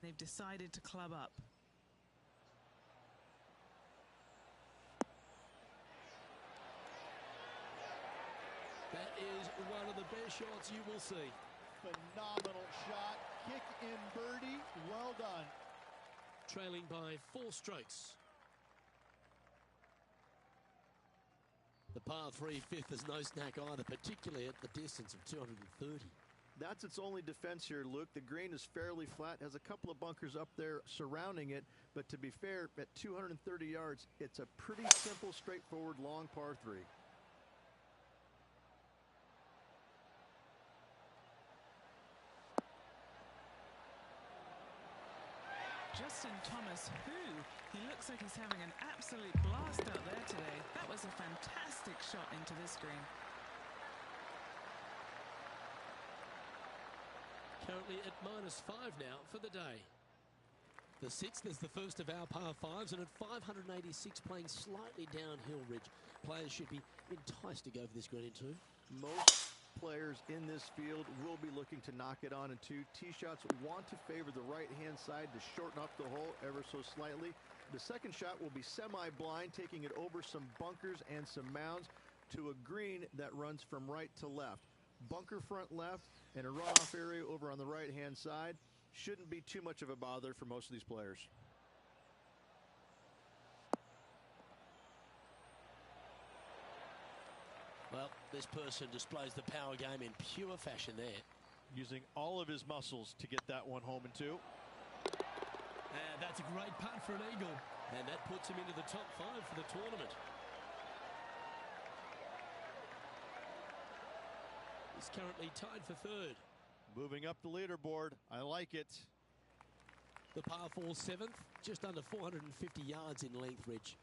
They've decided to club up. That is one of the best shots you will see. Phenomenal shot. Kick in birdie. Well done. Trailing by 4 strokes. The par 3 fifth is no snack either, particularly at the distance of 230. That's its only defense here, Luke. The green is fairly flat, has a couple of bunkers up there surrounding it, but to be fair, at 230 yards, it's a pretty simple, straightforward, long par 3. Justin Thomas, he looks like he's having an absolute blast out there today. That was a fantastic shot into this green. Currently at -5 now for the day. The 6th is the first of our par 5s, and at 586 playing slightly downhill, Ridge. Players should be enticed to go for this green in 2. Most players in this field will be looking to knock it on in 2. Tee shots want to favor the right-hand side to shorten up the hole ever so slightly. The second shot will be semi-blind, taking it over some bunkers and some mounds to a green that runs from right to left. Bunker front left and a runoff area over on the right-hand side. Shouldn't be too much of a bother for most of these players. Well, this person displays the power game in pure fashion there. Using all of his muscles to get that one home in 2. And that's a great putt for an eagle. And that puts him into the top 5 for the tournament. He's currently tied for 3rd. Moving up the leaderboard. I like it. The par 4 7th, just under 450 yards in length, Ridge.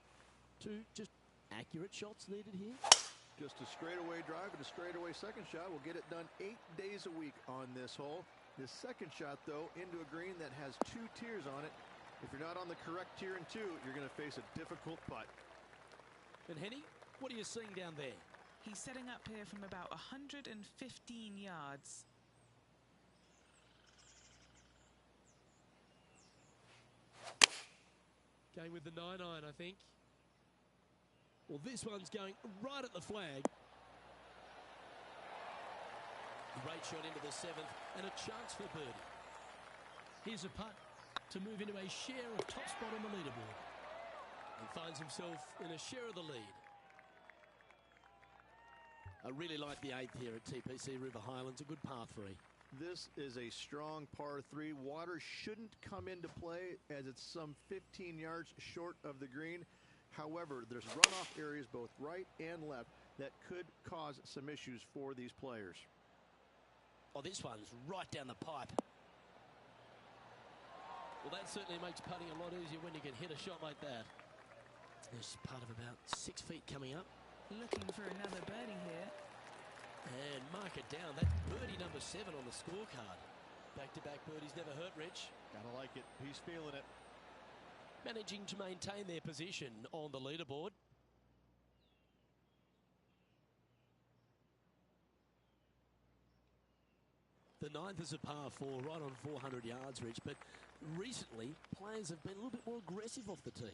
2 just accurate shots needed here. Just a straightaway drive and a straightaway second shot will get it done 8 days a week on this hole. This second shot, though, into a green that has 2 tiers on it. If you're not on the correct tier in 2, you're going to face a difficult putt. And Henny, what are you seeing down there? He's setting up here from about 115 yards. Going with the 9-iron, I think. Well, this one's going right at the flag. Great shot into the 7th and a chance for birdie. Here's a putt to move into a share of top spot on the leaderboard. He finds himself in a share of the lead. I really like the 8th here at TPC River Highlands. A good par 3. This is a strong par 3. Water shouldn't come into play as it's some 15 yards short of the green. However, there's runoff areas both right and left that could cause some issues for these players. Oh, this one's right down the pipe. Well, that certainly makes putting a lot easier when you can hit a shot like that. There's part of about 6 feet coming up. Looking for another birdie here. And mark it down. That birdie number 7 on the scorecard. Back-to-back birdies never hurt, Rich. Gotta like it. He's feeling it. Managing to maintain their position on the leaderboard. The 9th is a par 4, right on 400 yards, Rich. But recently, players have been a little bit more aggressive off the tee.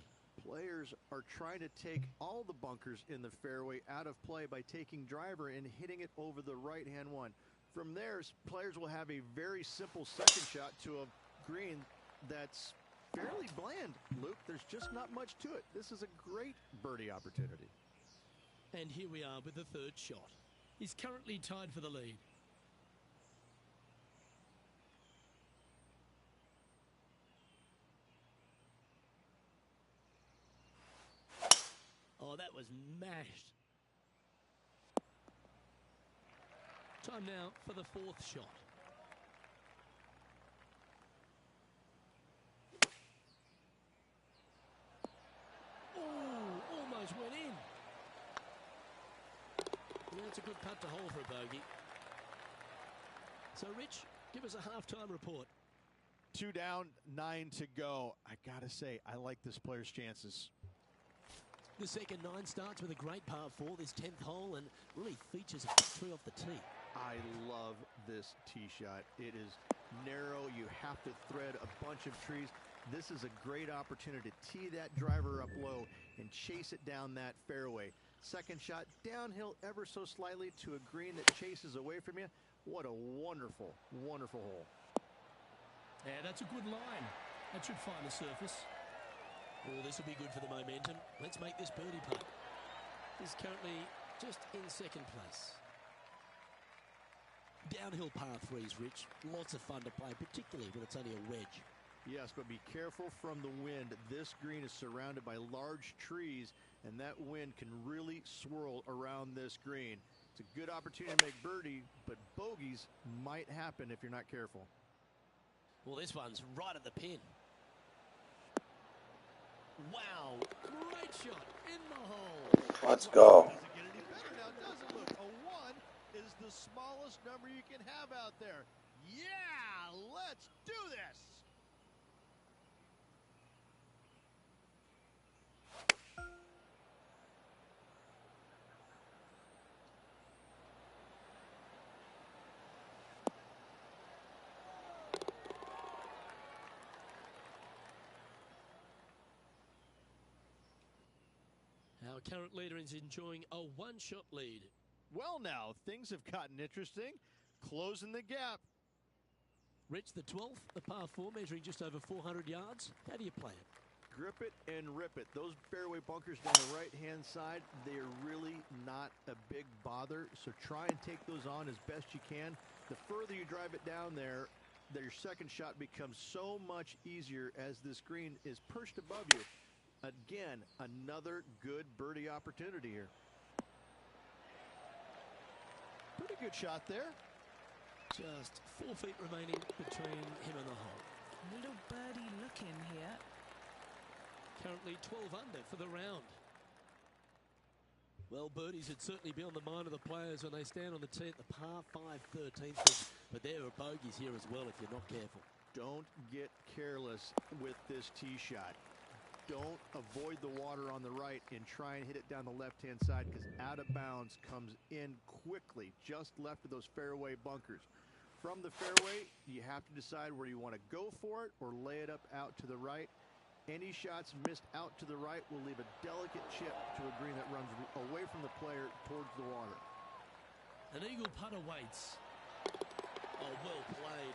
Players are trying to take all the bunkers in the fairway out of play by taking driver and hitting it over the right-hand one. From there, players will have a very simple second shot to a green that's fairly bland, Luke. There's just not much to it. This is a great birdie opportunity. And here we are with the 3rd shot. He's currently tied for the lead. Oh, that was mashed. Time now for the 4th shot. Oh, almost went in. Yeah, it's a good putt to hole for a bogey. So, Rich, give us a halftime report. 2 down, 9 to go. I gotta say, I like this player's chances. The second 9 starts with a great par 4, this 10th hole, and really features a victory off the tee. I love this tee shot. It is narrow. You have to thread a bunch of trees. This is a great opportunity to tee that driver up low and chase it down that fairway. Second shot, downhill ever so slightly to a green that chases away from you. What a wonderful, wonderful hole. Yeah, that's a good line. That should find the surface. Oh, this will be good for the momentum. Let's make this birdie putt. He's currently just in second place. Downhill par threes, Rich. Lots of fun to play, particularly when it's only a wedge. Yes, but be careful from the wind. This green is surrounded by large trees, and that wind can really swirl around this green. It's a good opportunity to make birdie, but bogeys might happen if you're not careful. Well, this one's right at the pin. Wow, great shot in the hole. Let's go. Doesn't get any better now, does it? Look, a 1 is the smallest number you can have out there. Yeah, let's do this. Our current leader is enjoying a one-shot lead. Well, now, things have gotten interesting. Closing the gap. Rich, the 12th, a par 4, measuring just over 400 yards. How do you play it? Grip it and rip it. Those fairway bunkers down the right-hand side, they are really not a big bother, so try and take those on as best you can. The further you drive it down there, your second shot becomes so much easier as this green is perched above you. Again, another good birdie opportunity here. Pretty good shot there. Just 4 feet remaining between him and the hole. A little birdie look in here. Currently 12 under for the round. Well, birdies would certainly be on the mind of the players when they stand on the tee at the par 5 13th. But there are bogeys here as well if you're not careful. Don't get careless with this tee shot. Don't avoid the water on the right and try and hit it down the left-hand side, because out of bounds comes in quickly, just left of those fairway bunkers. From the fairway, you have to decide where you want to go for it or lay it up out to the right. Any shots missed out to the right will leave a delicate chip to a green that runs away from the player towards the water. An eagle putt awaits. Oh, well played.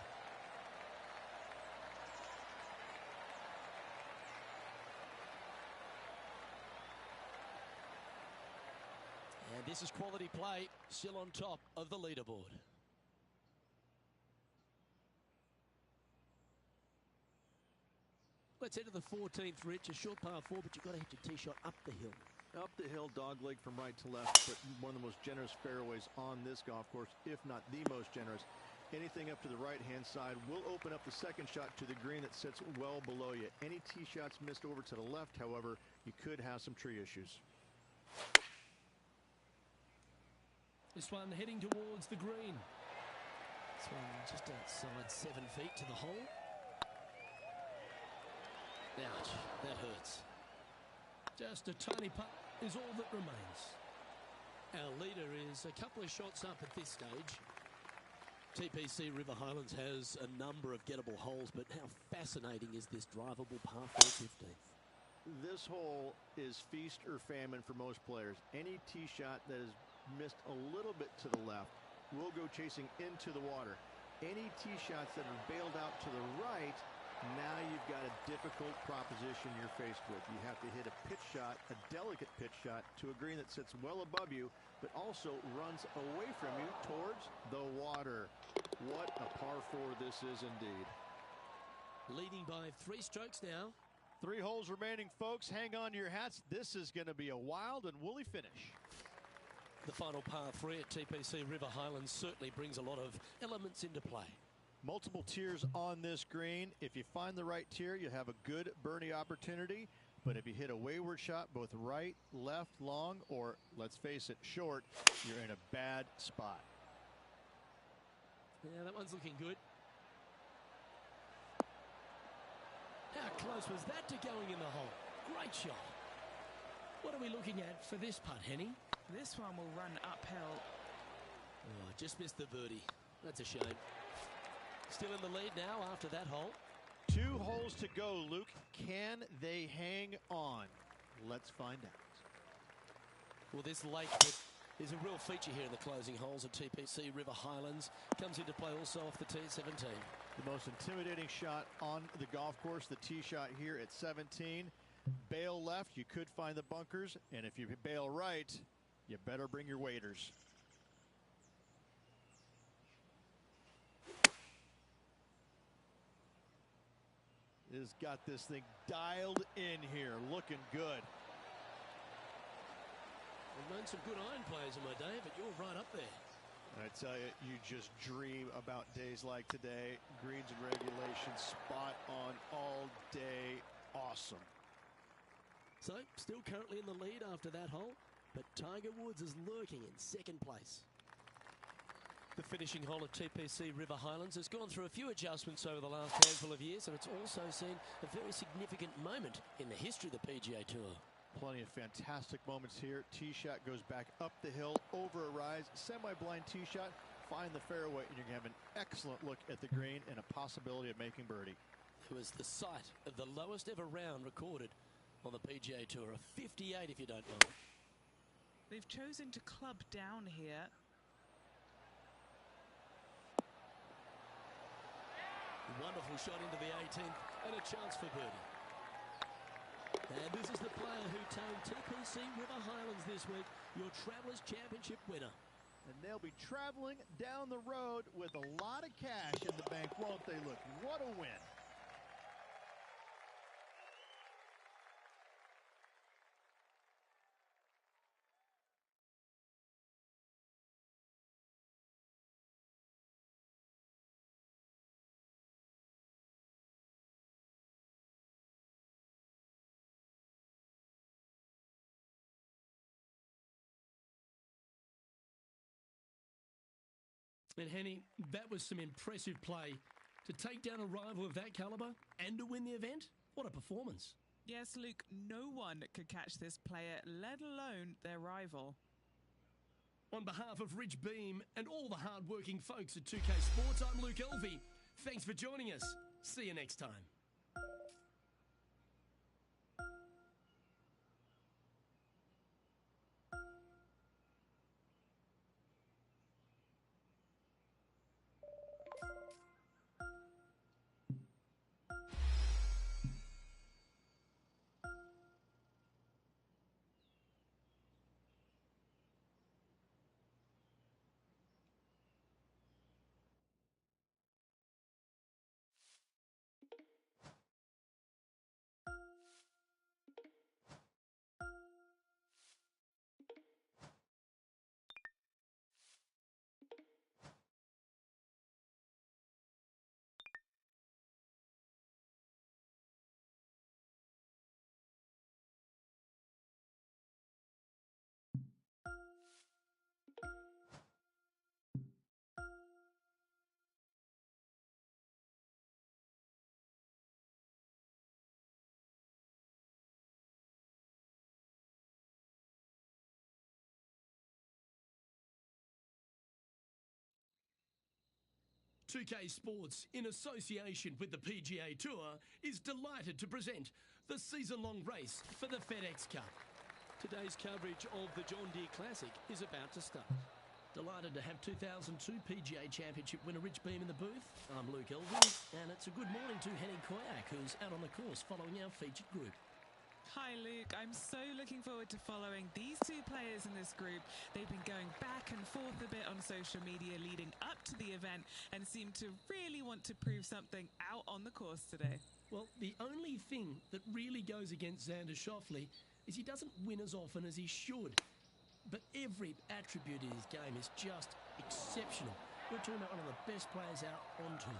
And this is quality play, still on top of the leaderboard. Let's head to the 14th, Rich. A short par 4, but you've got to hit your tee shot up the hill. Up the hill, dogleg from right to left, but one of the most generous fairways on this golf course, if not the most generous. Anything up to the right-hand side will open up the second shot to the green that sits well below you. Any tee shots missed over to the left, however, you could have some tree issues. This one heading towards the green. This one just outside 7 feet to the hole. Ouch, that hurts. Just a tiny putt is all that remains. Our leader is a couple of shots up at this stage. TPC River Highlands has a number of gettable holes, but how fascinating is this drivable par 4 15th? This hole is feast or famine for most players. Any tee shot that is missed a little bit to the left will go chasing into the water. Any tee shots that are bailed out to the right, now you've got a difficult proposition you're faced with. You have to hit a pitch shot, a delicate pitch shot, to a green that sits well above you, but also runs away from you towards the water. What a par 4 this is indeed. Leading by 3 strokes now. 3 holes remaining, folks. Hang on to your hats. This is going to be a wild and woolly finish. The final par 3 at TPC River Highlands certainly brings a lot of elements into play. Multiple tiers on this green. If you find the right tier, you have a good birdie opportunity. But if you hit a wayward shot, both right, left, long, or, let's face it, short, you're in a bad spot. Yeah, that one's looking good. How close was that to going in the hole? Great shot. What are we looking at for this putt, Henny? This one will run uphill. Oh, just missed the birdie. That's a shame. Still in the lead now after that hole. 2 holes to go, Luke. Can they hang on? Let's find out. Well, this lake is a real feature here in the closing holes at TPC River Highlands. Comes into play also off the tee at 17. The most intimidating shot on the golf course, the tee shot here at 17. Bail left, you could find the bunkers, and if you bail right, you better bring your waders. Has got this thing dialed in here, looking good. I've known some good iron players in my day, but you're right up there. I tell you, you just dream about days like today. Greens and regulation, spot on all day. Awesome. So, still currently in the lead after that hole, but Tiger Woods is lurking in second place. The finishing hole at TPC River Highlands has gone through a few adjustments over the last handful of years, and it's also seen a very significant moment in the history of the PGA Tour. Plenty of fantastic moments here. Tee shot goes back up the hill, over a rise, semi-blind tee shot, find the fairway, and you're going to have an excellent look at the green and a possibility of making birdie. It was the site of the lowest ever round recorded on the PGA Tour, a 58 if you don't know. They've chosen to club down here. Wonderful shot into the 18th and a chance for birdie. And this is the player who tamed TPC River Highlands this week, your Travelers Championship winner. And they'll be traveling down the road with a lot of cash in the bank, won't they, Look? What a win. And Henny, that was some impressive play. To take down a rival of that calibre and to win the event, what a performance. Yes, Luke, no one could catch this player, let alone their rival. On behalf of Rich Beam and all the hard-working folks at 2K Sports, I'm Luke Elvey. Thanks for joining us. See you next time. .2K Sports, in association with the PGA Tour, is delighted to present the season-long race for the FedEx Cup. Today's coverage of the John Deere Classic is about to start. Delighted to have 2002 PGA Championship winner Rich Beam in the booth. I'm Luke Elvey, and it's a good morning to Henny Koyak, who's out on the course following our featured group. Hi, Luke. I'm so looking forward to following these two players in this group. They've been going back and forth a bit on social media leading up to the event and seem to really want to prove something out on the course today. Well, the only thing that really goes against Xander Schauffele is he doesn't win as often as he should. But every attribute in his game is just exceptional. We're talking about one of the best players out on tour.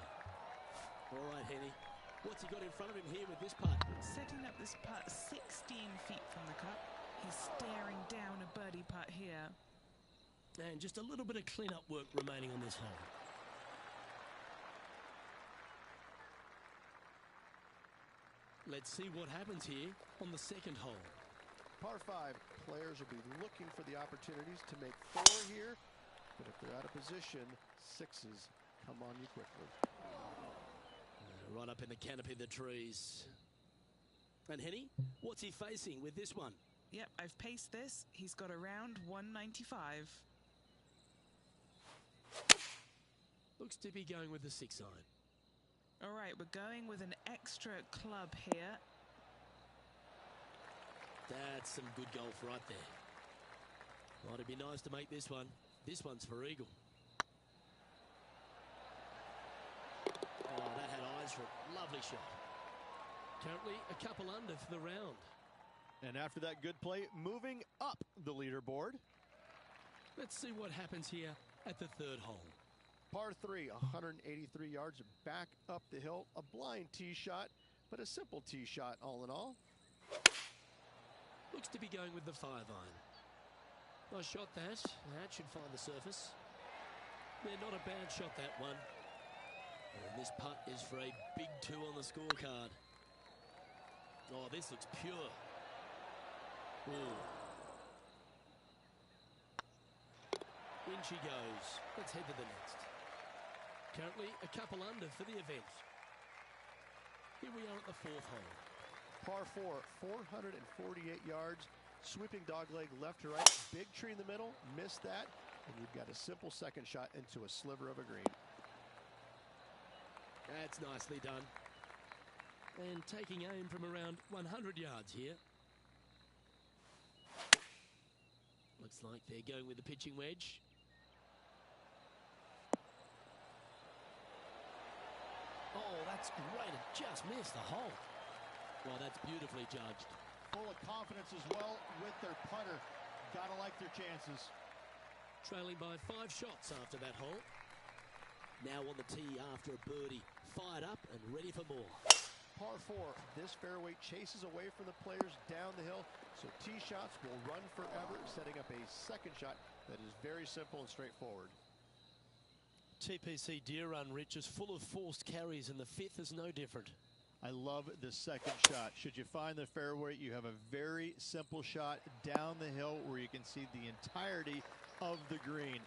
All right, Henny. What's he got in front of him here with this putt? Setting up this putt 16 feet from the cup. He's staring down a birdie putt here. And just a little bit of clean-up work remaining on this hole. Let's see what happens here on the second hole. Par 5, players will be looking for the opportunities to make 4 here, but if they're out of position, 6s come on you quickly. Right up in the canopy of the trees. And Henny, what's he facing with this one? Yep, I've paced this. He's got around 195. Looks to be going with the 6-iron. All right, we're going with an extra club here. That's some good golf right there. Might be nice to make this one. This one's for eagle. Oh, that had eyes for it. Lovely shot. Currently a couple under for the round. And after that good play, moving up the leaderboard. Let's see what happens here at the third hole. Par 3, 183 yards back up the hill. A blind tee shot, but a simple tee shot all in all. Looks to be going with the 5-iron. Nice shot that. That should find the surface. Yeah, not a bad shot, that one. And this putt is for a big 2 on the scorecard. Oh, this looks pure. Ooh. In she goes. Let's head to the next. Currently a couple under for the event. Here we are at the fourth hole. Par 4, 448 yards. Sweeping dogleg left to right. Big tree in the middle. Missed that. And you've got a simple second shot into a sliver of a green. That's nicely done. And taking aim from around 100 yards here. Looks like they're going with the pitching wedge. Oh, that's great. It just missed the hole. Well, that's beautifully judged. Full of confidence as well with their putter. Gotta like their chances. Trailing by 5 shots after that hole. Now on the tee after a birdie. Fired up and ready for more. Par 4, this fairway chases away from the players down the hill, so tee shots will run forever, setting up a second shot that is very simple and straightforward. TPC Deer Run, Rich, is full of forced carries, and the 5th is no different. I love the second shot. Should you find the fairway, you have a very simple shot down the hill where you can see the entirety of the green.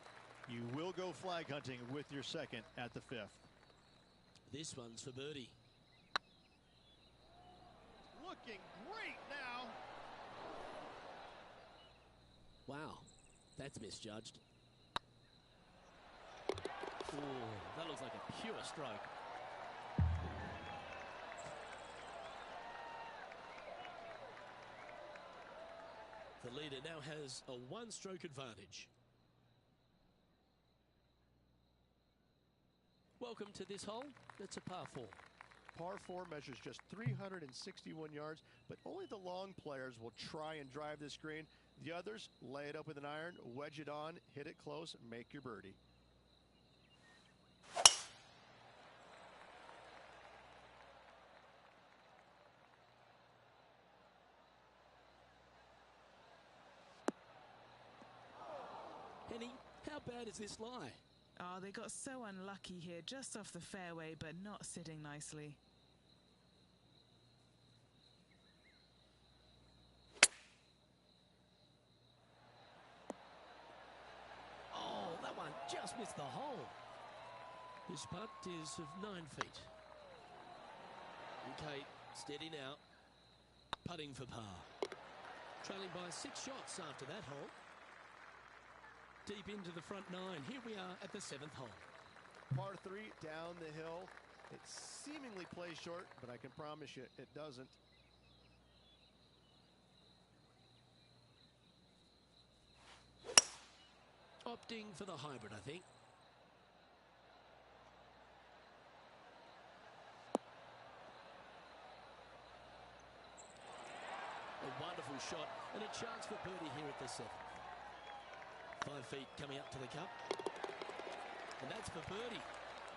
You will go flag hunting with your second at the 5th. This one's for birdie. Looking great now. Wow, that's misjudged. Ooh, that looks like a pure stroke. The leader now has a 1-stroke advantage. Welcome to this hole. It's a par 4. Par 4 measures just 361 yards, but only the long players will try and drive this green. The others lay it up with an iron, wedge it on, hit it close, make your birdie. Henny, how bad is this lie? Oh, they got so unlucky here, just off the fairway, but not sitting nicely. Oh, that one just missed the hole. This putt is of 9 feet. Okay, steady now. Putting for par. Trailing by 6 shots after that hole. Deep into the front 9. Here we are at the 7th hole. Par 3 down the hill. It seemingly plays short, but I can promise you it doesn't. Opting for the hybrid, I think. A wonderful shot, and a chance for birdie here at the 7th. 5 feet coming up to the cup. And that's for birdie.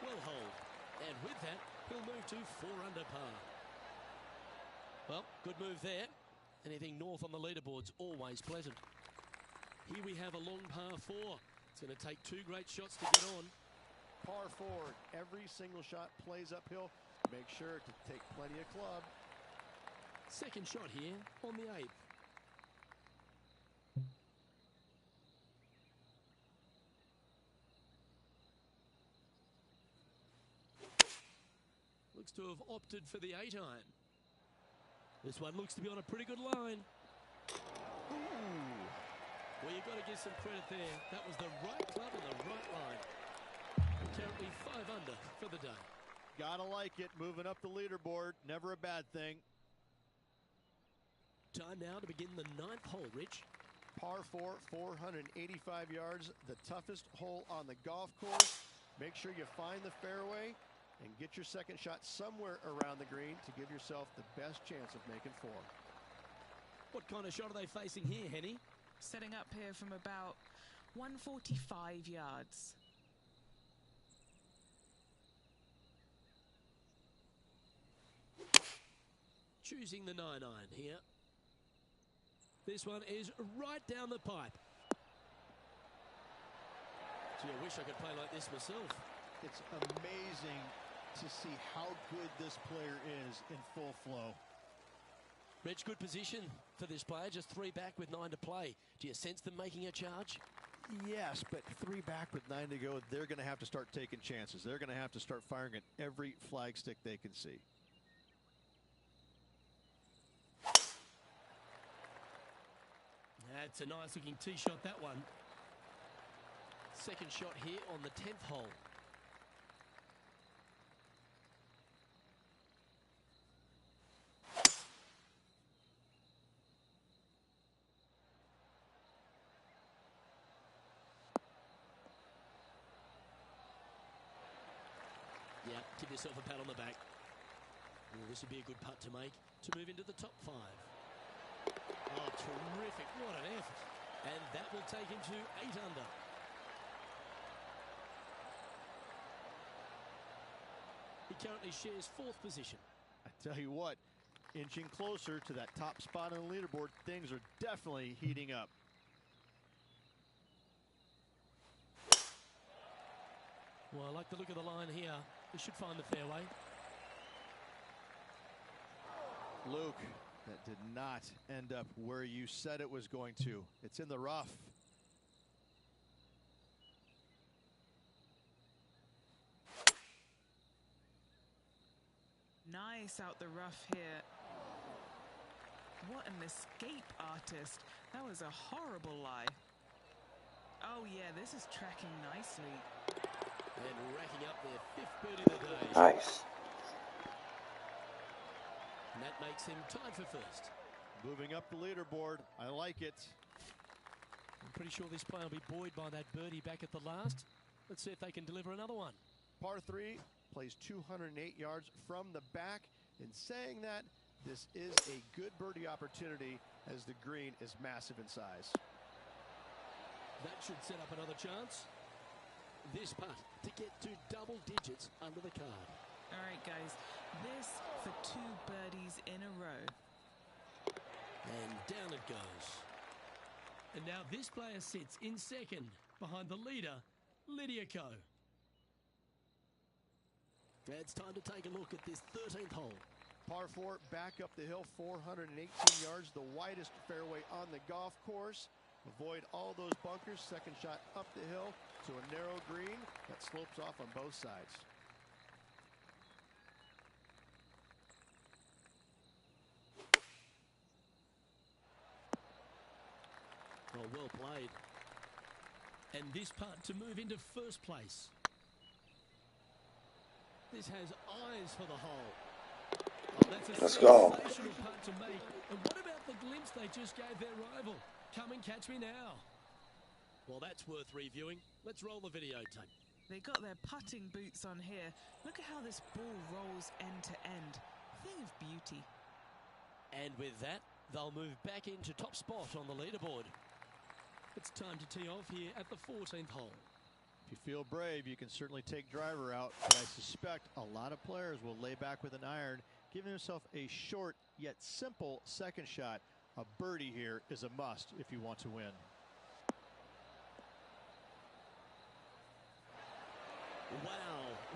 Well holed. And with that, he'll move to 4 under par. Well, good move there. Anything north on the leaderboard's always pleasant. Here we have a long par 4. It's going to take 2 great shots to get on. Par 4, every single shot plays uphill. Make sure to take plenty of club. Second shot here on the 8th. looks to have opted for the 8-iron. This one looks to be on a pretty good line. Well, you've got to give some credit there. That was the right club and the right line. Currently 5 under for the day. Gotta like it. Moving up the leaderboard. Never a bad thing. Time now to begin the 9th hole, Rich. Par 4, 485 yards. The toughest hole on the golf course. Make sure you find the fairway and get your second shot somewhere around the green to give yourself the best chance of making 4. What kind of shot are they facing here, Henny? Setting up here from about 145 yards. Choosing the 9-iron here. This one is right down the pipe. Gee, I wish I could play like this myself. It's amazing to see how good this player is in full flow. Rich, good position for this player. Just 3 back with 9 to play. Do you sense them making a charge? Yes, but 3 back with 9 to go, they're going to have to start taking chances. They're going to have to start firing at every flag stick they can see. That's a nice looking tee shot, that one. Second shot here on the 10th hole. Yeah, give yourself a pat on the back. Well, this would be a good putt to make to move into the top 5. Oh, terrific. What an effort. And that will take him to 8 under. He currently shares 4th position. I tell you what, inching closer to that top spot on the leaderboard, things are definitely heating up. Well, I like the look of the line here. He should find the fairway. Luke, that did not end up where you said it was going to. It's in the rough. Nice out the rough here. What an escape artist. That was a horrible lie. Oh yeah, this is tracking nicely. And racking up their 5th birdie of the day. Nice. And that makes him tied for 1st. Moving up the leaderboard. I like it. I'm pretty sure this player will be buoyed by that birdie back at the last. Let's see if they can deliver another one. Par 3 plays 208 yards from the back. In saying that, this is a good birdie opportunity as the green is massive in size. That should set up another chance. This putt to get to double digits under the card. All right, guys, this for 2 birdies in a row. And down it goes. And now this player sits in 2nd behind the leader, Lydia Ko. It's time to take a look at this 13th hole. Par 4, back up the hill, 418 yards, the widest fairway on the golf course. Avoid all those bunkers. Second shot up the hill to a narrow green that slopes off on both sides. Oh, well played. And this putt to move into 1st place. This has eyes for the hole. Oh, that's a Let's go. sensational putt to make. And what about the glimpse they just gave their rival? Come and catch me now. Well, that's worth reviewing. Let's roll the videotape. They got their putting boots on here. Look at how this ball rolls end to end. Thing of beauty. And with that, they'll move back into top spot on the leaderboard. It's time to tee off here at the 14th hole. If you feel brave, you can certainly take driver out, but I suspect a lot of players will lay back with an iron, giving himself a short yet simple second shot. A birdie here is a must if you want to win. Wow,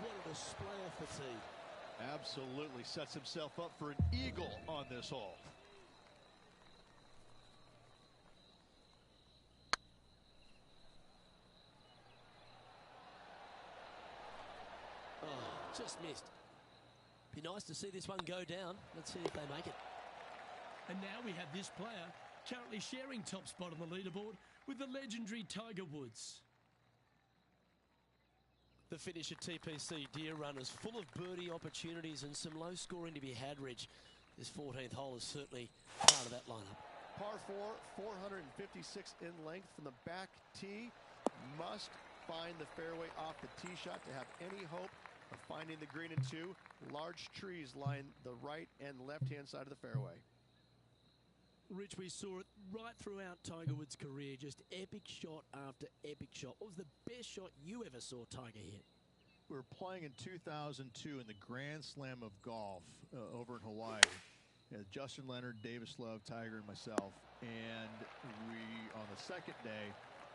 what a display of fatigue. Absolutely sets himself up for an eagle on this hole. Oh, just missed. Be nice to see this one go down. Let's see if they make it. And now we have this player currently sharing top spot on the leaderboard with the legendary Tiger Woods. The finish at TPC Deer Run is full of birdie opportunities and some low scoring to be had, Rich. This 14th hole is certainly part of that lineup. Par 4, 456 in length from the back tee. Must find the fairway off the tee shot to have any hope of finding the green in two. Large trees line the right and left-hand side of the fairway. Rich, we saw it right throughout Tiger Woods' career, just epic shot after epic shot. What was the best shot you ever saw Tiger hit? We were playing in 2002 in the Grand Slam of golf over in Hawaii. Justin Leonard, Davis Love, Tiger, and myself. And we, on the second day,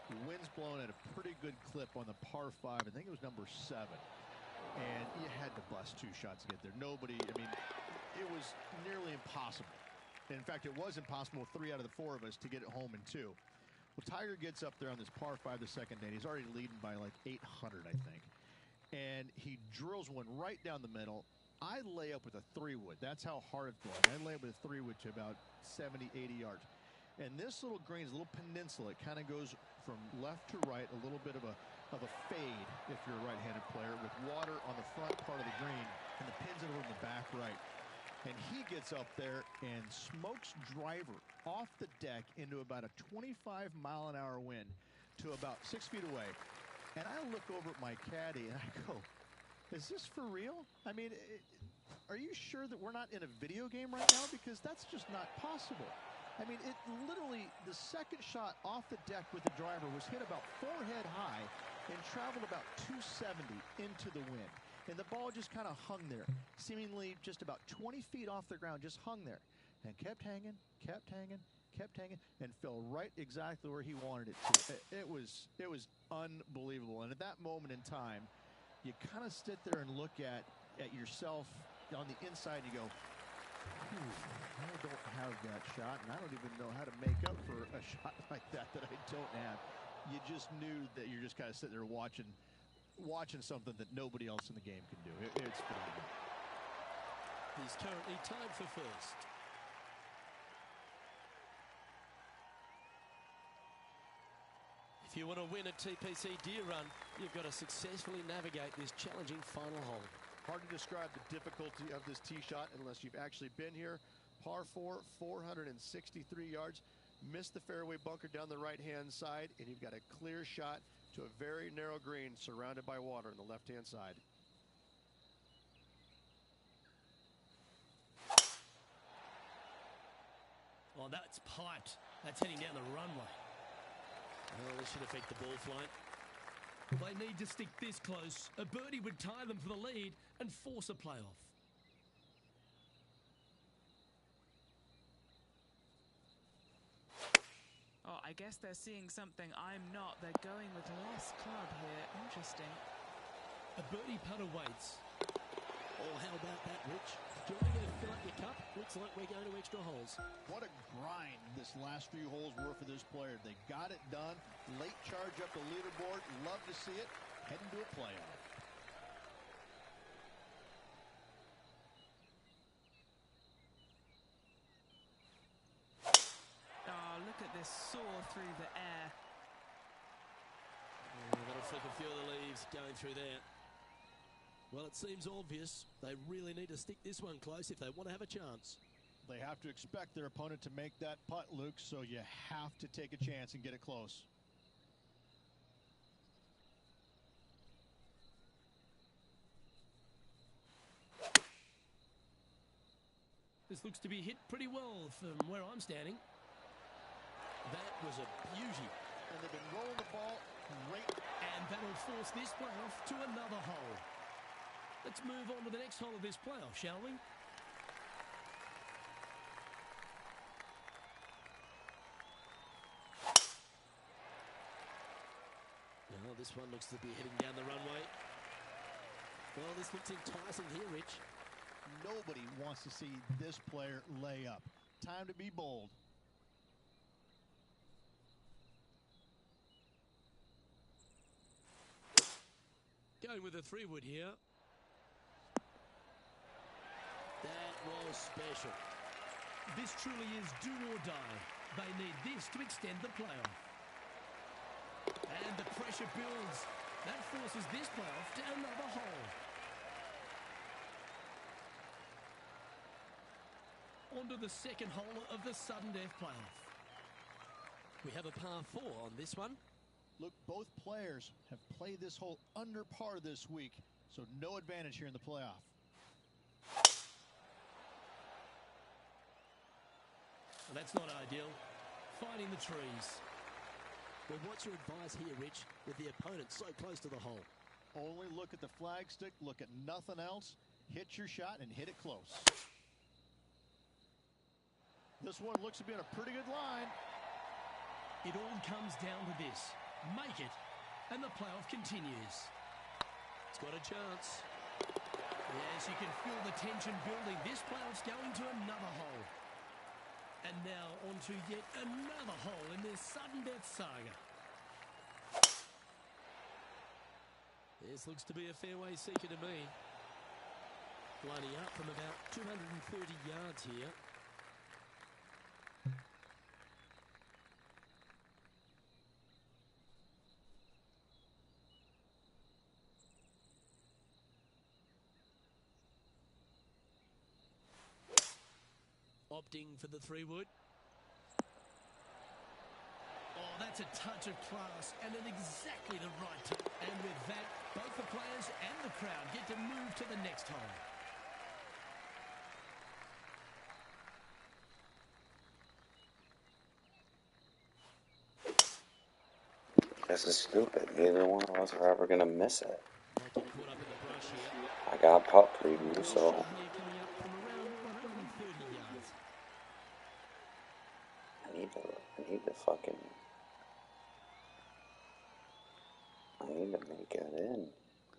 the wind's blowing at a pretty good clip on the par 5. I think it was number 7. And you had to bust 2 shots to get there. Nobody, I mean, it was nearly impossible. In fact, it was impossible with 3 out of the 4 of us to get it home in 2. Well, Tiger gets up there on this par 5 the second day. He's already leading by like 800, I think. And he drills one right down the middle. I lay up with a 3-wood. That's how hard it's going. I lay up with a 3-wood to about 70, 80 yards. And this little green is a little peninsula. It kind of goes from left to right, a little bit of a fade if you're a right-handed player, with water on the front part of the green and the pins over in the back right. And he gets up there and smokes driver off the deck into about a 25-mile-an-hour wind to about 6 feet away. And I look over at my caddy and I go, is this for real? I mean, are you sure that we're not in a video game right now? Because that's just not possible. I mean, it literally, the second shot off the deck with the driver was hit about forehead high and traveled about 270 into the wind. And the ball just kind of hung there, seemingly just about 20 feet off the ground, just hung there. And kept hanging, kept hanging, kept hanging, and fell right exactly where he wanted it to. It was unbelievable. And at that moment in time, you kind of sit there and look at yourself on the inside and you go, I don't have that shot, and I don't even know how to make up for a shot like that I don't have. You just knew that you're just kind of sitting there watching something that nobody else in the game can do. It's phenomenal. He's currently tied for first. If you want to win a TPC Deer Run, you've got to successfully navigate this challenging final hole. Hard to describe the difficulty of this tee shot unless you've actually been here. Par 4, 463 yards. Missed the fairway bunker down the right-hand side, and you've got a clear shot to a very narrow green surrounded by water on the left-hand side. Oh, that's piped. That's heading down the runway. Well, this should affect the ball flight. They need to stick this close. A birdie would tie them for the lead and force a playoff. Oh, I guess they're seeing something I'm not. They're going with less club here. Interesting. A birdie putt awaits. Oh, how about that, Rich? Do you want to go fill up your cup? Looks like we're going to extra holes. What a grind this last few holes were for this player. They got it done. Late charge up the leaderboard. Love to see it. Heading to a playoff. Oh, look at this soar through the air. Oh, that'll flick a few of the leaves going through there. Well, it seems obvious. They really need to stick this one close if they want to have a chance. They have to expect their opponent to make that putt, Luke, so you have to take a chance and get it close. This looks to be hit pretty well from where I'm standing. That was a beauty. And they've been rolling the ball great. And that'll force this playoff to another hole. Let's move on to the next hole of this playoff, shall we? Well, this one looks to be heading down the runway. Well, this looks enticing here, Rich. Nobody wants to see this player lay up. Time to be bold. Going with a 3-wood here. was special. This truly is do or die. They need this to extend the playoff. And the pressure builds. That forces this playoff to another hole. On to the second hole of the sudden death playoff. We have a par 4 on this one. Look, both players have played this hole under par this week, so no advantage here in the playoff. Well, that's not ideal. Finding the trees. Well, what's your advice here, Rich, with the opponent so close to the hole? Only look at the flagstick, look at nothing else, hit your shot, and hit it close. This one looks to be on a pretty good line. It all comes down to this. Make it, and the playoff continues. It's got a chance. Yes, you can feel the tension building. This playoff's going to another hole. And now on to yet another hole in this sudden death saga. This looks to be a fairway seeker to me. Lining up from about 230 yards here. Opting for the 3-wood. Oh, that's a touch of class and at exactly the right time. And with that, both the players and the crowd get to move to the next hole. This is stupid. Neither one of us are ever going to miss it. Might get caught up in the brush here. I got putt preview, so Shot here coming up from around 130 yards. I need to make it in.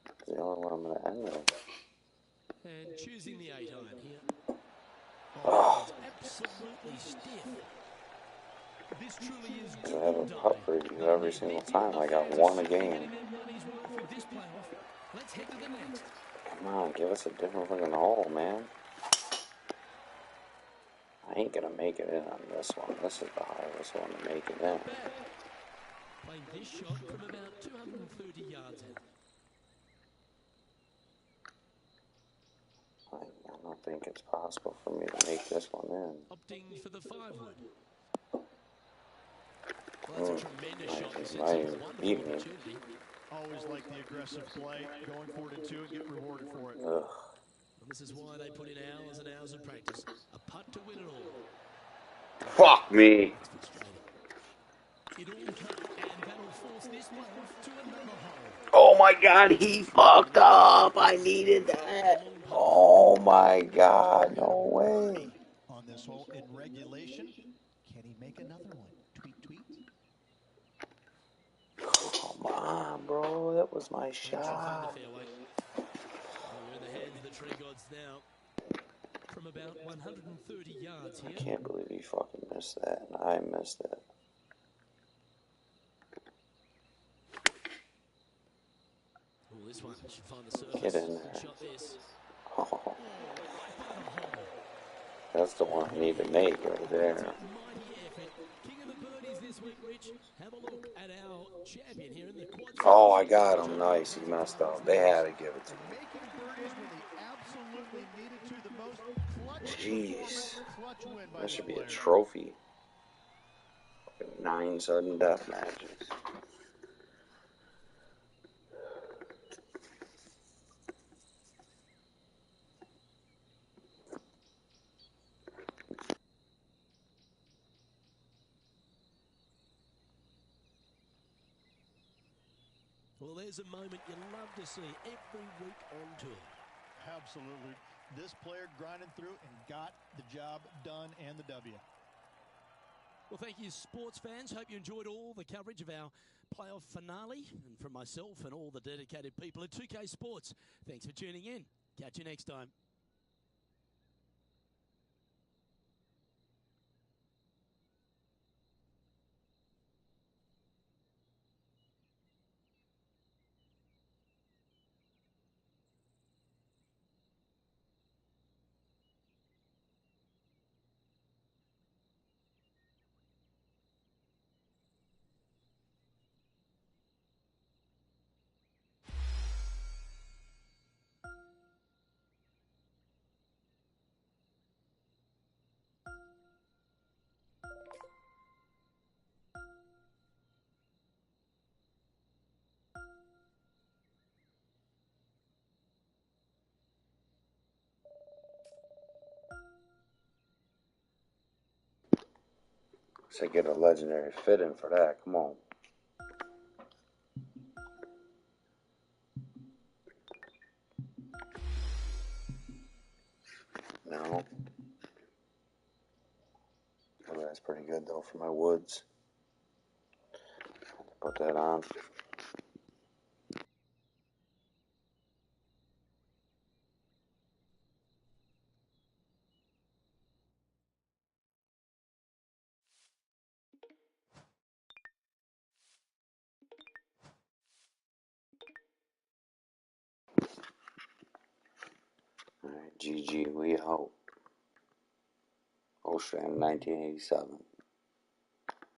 It's the only one I'm going to end with. And choosing the 8-iron here. Oh, Absolutely stiff. This truly is because I have a putt preview every single time. I got one a game. Let's head to the next. Come on, give us a different fucking hole, man. I ain't going to make it in on this one. This is the hardest one to make it in. Playing this shot from about 230 yards out. I don't think it's possible for me to make this one in. Opting for the 5-wood. Well, that's a tremendous shot. This is Not a even wonderful beating me. opportunity. Always like the aggressive play, going for it in 2 and get rewarded for it. Ugh. And this is why they put in hours and hours of practice. A putt to win it all. Fuck me. It's frustrating. It all comes, and that'll force this playoff to another hole. Oh my god, he fucked up. I needed that. Oh my god, no way. On this hole in regulation, can he make another one? Tweet, tweet. Come on, bro. That was my Trying to find shot. the fairway. We're in the hands of the tree gods now. From about 130 yards I here. can't believe he fucking missed that, and I missed it. Oh, this one should find the surface. Get in there. Good shot this. Oh, that's the one I need to make right there. Mighty effort. King of the birdies this week, Rich. Have a look at our champion here in the quad. Oh, I got him. Nice. He messed up. They had to give it to me. Making birdies when they absolutely needed to, the most clutch Jeez. clutch win by That should the be a player. trophy. 9 sudden death matches. Well, there's a moment you love to see every week on tour. Absolutely. This player grinding through and got the job done and the W. Well, thank you, sports fans. Hope you enjoyed all the coverage of our playoff finale. And from myself and all the dedicated people at 2K Sports, thanks for tuning in. Catch you next time. To get a legendary fit in for that. Come on. No. Oh, that's pretty good though for my woods. Put that on. Alright, GG, we out. Ocean 1987.